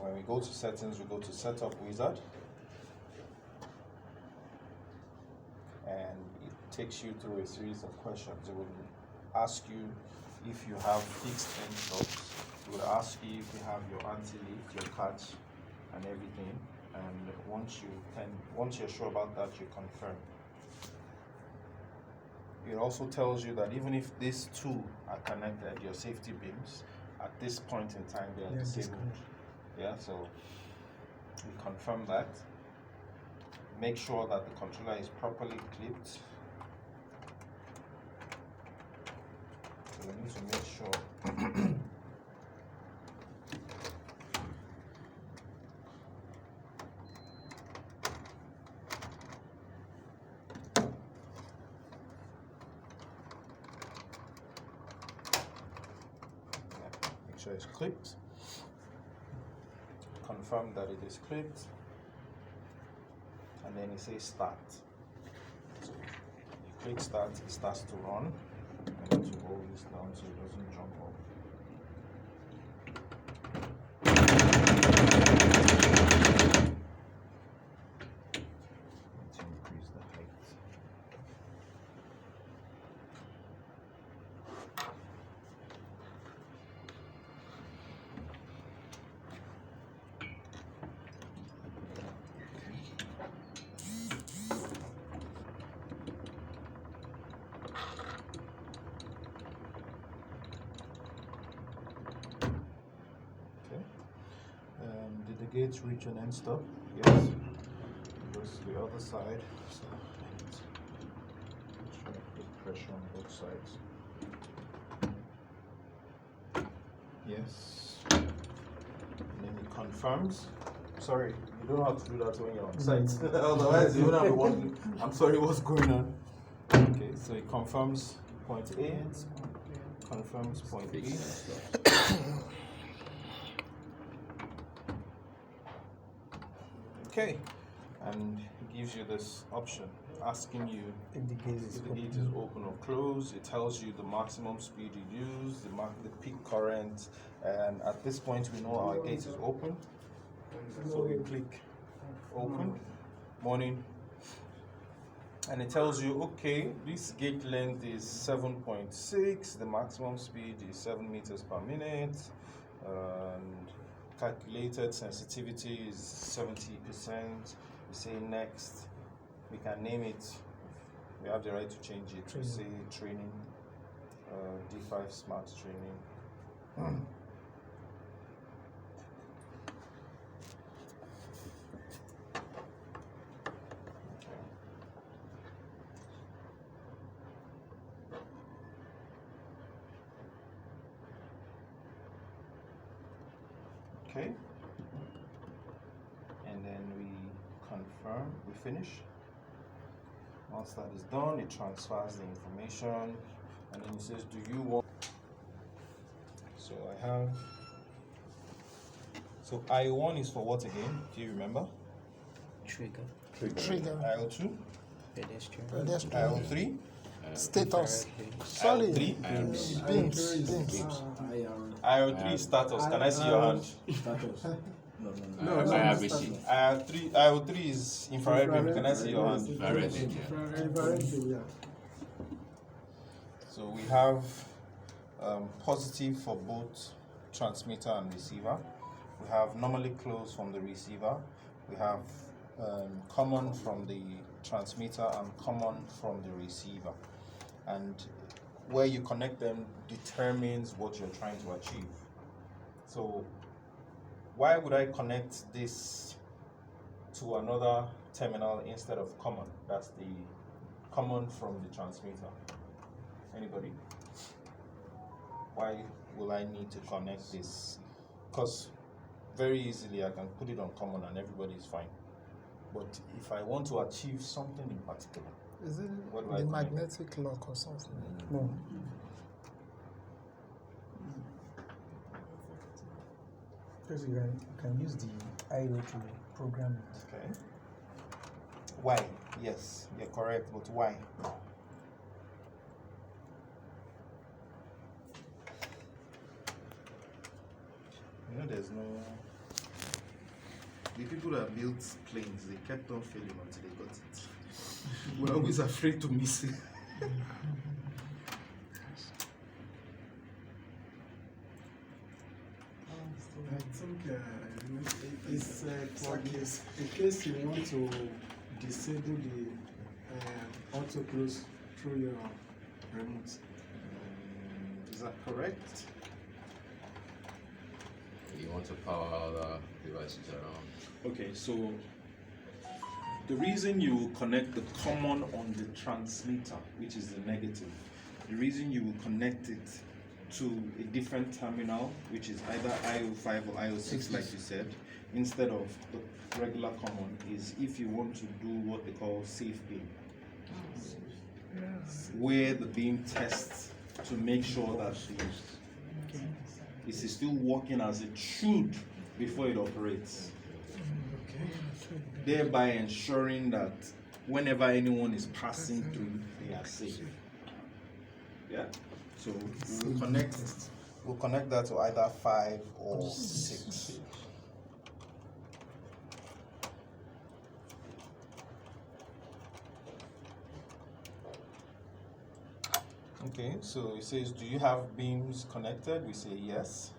when we go to settings, we go to setup wizard, and it takes you through a series of questions. It will ask you if you have fixed end stops. It will ask you if you have your anti-lift, your catch, and everything. And once you're sure about that, you confirm. It also tells you that even if these two are connected, your safety beams, at this point in time they are disabled. Yeah, so we confirm that. Make sure that the controller is properly clipped. So we need to make sure it's clipped. Confirm that it is clipped, and then it says start. So you click start, it starts to run. I need to hold this down so it doesn't jump off. Let's increase the height. Did the gates reach an end stop? Yes. It goes to the other side. So let's try to put pressure on both sides. Yes. And then it confirms. Sorry, you don't have to do that when you're on site. Otherwise, you wouldn't be wondering, I'm sorry, what's going on? Okay, so it confirms point A, confirms point B. Okay, and it gives you this option asking you if the gate is open or closed. It tells you the maximum speed you use, the peak current, and at this point we know our gate is open. So we click open, morning, and it tells you, okay, this gate length is 7.6, the maximum speed is 7 meters per minute, and calculated sensitivity is 70%. We say next. We can name it. We have the right to change it to say training, D5 smart training. Okay, and then we confirm, we finish. Once that is done, it transfers the information, and then it says, do you want? So I have, so I1 is for what again? Do you remember? Trigger. IO2? Pedestrian. IO3? Status. Sorry. Beams. IO3 status. Can I see your hand? Status. No, I have received. IO3 is infrared beam. Can I see your hand? Infrared beam, yeah. So we have positive for both transmitter and receiver. We have normally closed from the receiver. We have common from the transmitter and common from the receiver. And where you connect them determines what you're trying to achieve. So why would I connect this to another terminal instead of common? That's the common from the transmitter. Anybody? Why will I need to connect this? Because very easily I can put it on common and everybody is fine. But if I want to achieve something in particular, is it what do the I magnetic lock or something? No. Because you can use the IO to program it. Okay. Why? Yes, you're correct, but why? You know, there's no the people that built planes, they kept on failing until they got it. We're always afraid to miss it. I think it's for this. In case you want to disable the auto close through your remote. Is that correct? You want to power other devices around. Okay, so the reason you connect the common on the transmitter, which is the negative, the reason you will connect it to a different terminal, which is either IO5 or IO6, like you said, instead of the regular common, is if you want to do what they call safe beam, where the beam tests to make sure that it is still working as it should before it operates, thereby ensuring that whenever anyone is passing through, they are safe. Yeah. So we'll connect that to either 5 or 6. Okay, so it says, do you have beams connected? We say yes.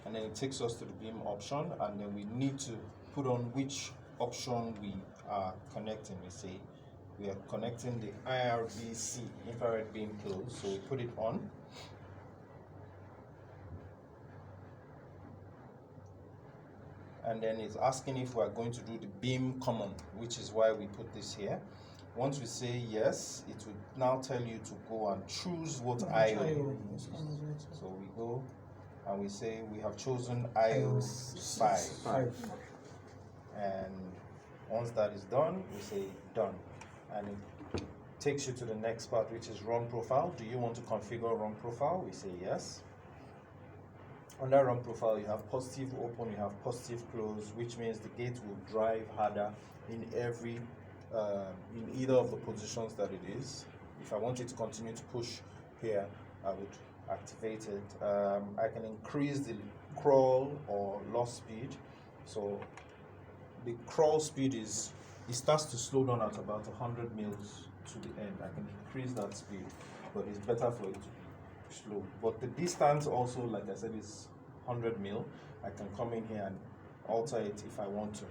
And then it takes us to the beam option, and then we need to put on which option we are connecting. We say we are connecting the IRBC, infrared beam close, so we put it on. And then it's asking if we are going to do the beam common, which is why we put this here. Once we say yes, it will now tell you to go and choose what IO. So we go and we say we have chosen IO5. And once that is done, we say done. And it takes you to the next part, which is run profile. Do you want to configure run profile? We say yes. Under run profile, you have positive open, you have positive close, which means the gate will drive harder in every in either of the positions that it is. If I want it to continue to push here, I would activate it. I can increase the crawl or loss speed. So the crawl speed is, it starts to slow down at about 100 mils to the end. I can increase that speed, but it's better for it to be slow. But the distance also, like I said, is 100 mil. I can come in here and alter it if I want to.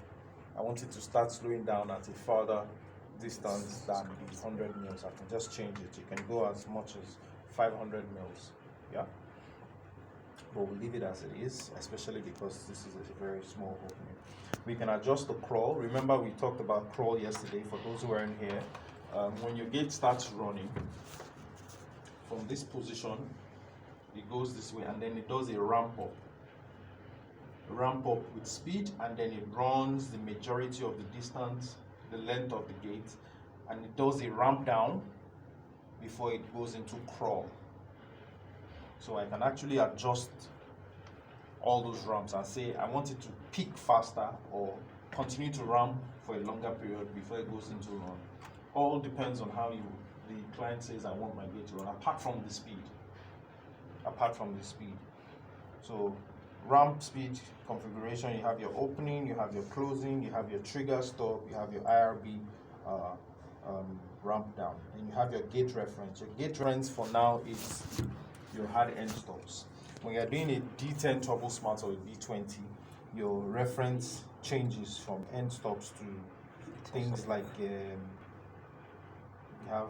I want it to start slowing down at a further distance than the 100 mils. I can just change it. You can go as much as 500 mils. Yeah. But we'll leave it as it is, especially because this is a very small opening. We can adjust the crawl. Remember, we talked about crawl yesterday. For those who are in here, when your gate starts running, from this position, it goes this way, and then it does a ramp up with speed, and then it runs the majority of the distance, the length of the gate, and it does a ramp down before it goes into crawl. So I can actually adjust all those ramps and say I want it to peak faster or continue to ramp for a longer period before it goes into run. All depends on how the client says I want my gate to run, apart from the speed. So ramp speed configuration, you have your opening, you have your closing, you have your trigger stop, you have your IRB ramp down, and you have your gate reference. Your gate reference for now is your hard end stops. When you're doing a D10 Turbo Smart or a D20, your reference changes from end stops to things like you have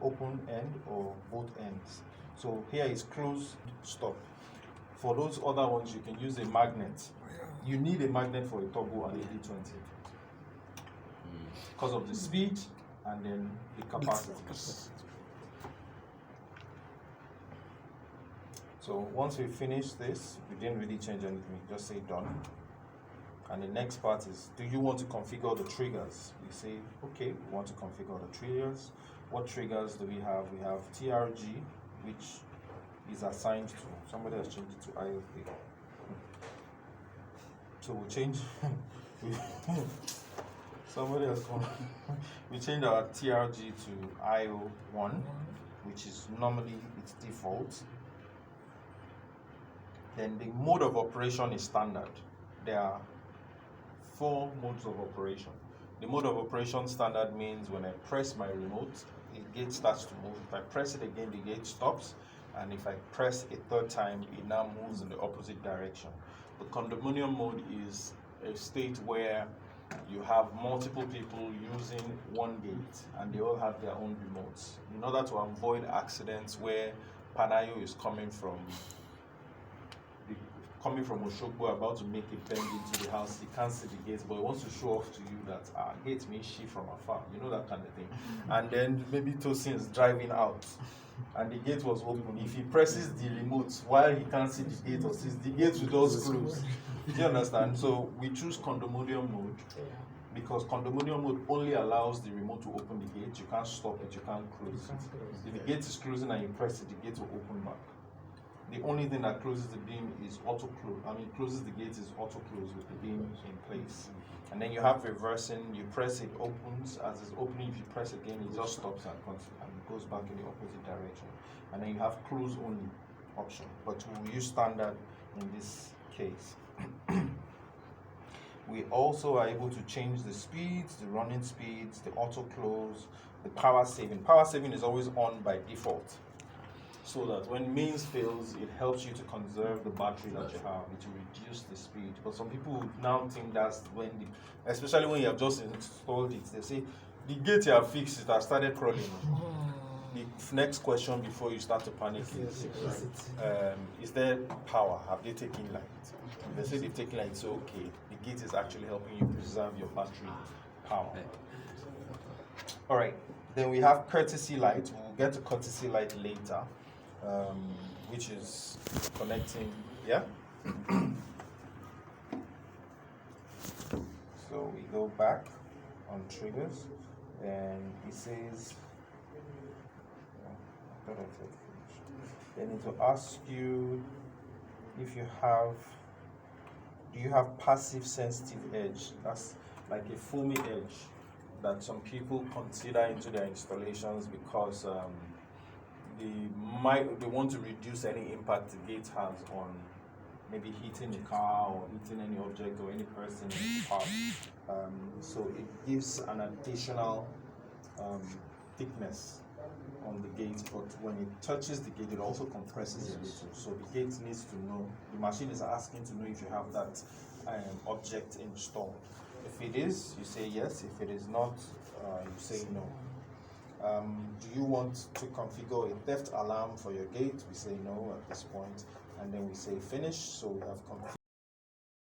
open end or both ends. So here is close stop. For those other ones, you can use a magnet. You need a magnet for a turbo and a D20 because of the speed and then the capacity. So once we finish this, we didn't really change anything, just say done. And the next part is, do you want to configure the triggers? We say, okay, we want to configure the triggers. What triggers do we have? We have TRG, which is assigned to, somebody has changed it to IOP. So we change, somebody has come, we change our TRG to IO1, which is normally its default. Then the mode of operation is standard. There are 4 modes of operation. The mode of operation standard means when I press my remote, the gate starts to move. If I press it again, the gate stops. And if I press a 3rd time, it now moves in the opposite direction. The condominium mode is a state where you have multiple people using one gate and they all have their own remotes. In order to avoid accidents where Panayo is coming from Oshogbo, about to make a bend into the house, he can't see the gates, but he wants to show off to you that gate may see from afar, you know, that kind of thing. And then maybe Tosin is driving out and the gate was open. If he presses the remote while he can't see the gate or sees the gate will just close. Do you understand? So we choose condominium mode because condominium mode only allows the remote to open the gate. You can't stop it, you can't close it. If the gate is closing and you press it, the gate will open back. The only thing that closes the beam is auto close. Closes the gate is auto close with the beam in place. And then you have reversing. You press it, opens. As it's opening, if you press again, it just stops and goes back in the opposite direction. And then you have close only option. But we'll use standard in this case. We also are able to change the speeds, the running speeds, the auto close, the power saving. Power saving is always on by default, so that when mains fails, it helps you to conserve the battery that you have, to reduce the speed. But some people would now think that's when, especially when you have just installed it, they say, the gate you have fixed, it has started crawling. The next question before you start to panic is there power? Have they taken light? If they say they've taken light, so okay, the gate is actually helping you preserve your battery power. All right, then we have courtesy light. We'll get to courtesy light later. Which is connecting, yeah? So we go back on triggers and it says, I thought I said finish. They need to ask you if you have, do you have passive sensitive edge? That's like a foamy edge that some people consider into their installations because they want to reduce any impact the gate has on maybe hitting a car or hitting any object or any person in the park. So it gives an additional thickness on the gate, but when it touches the gate, it also compresses a little. So the gate needs to know, the machine is asking to know if you have that object installed. If it is, you say yes. If it is not, you say no. Do you want to configure a theft alarm for your gate? We say no at this point, and then we say finish. So we have configured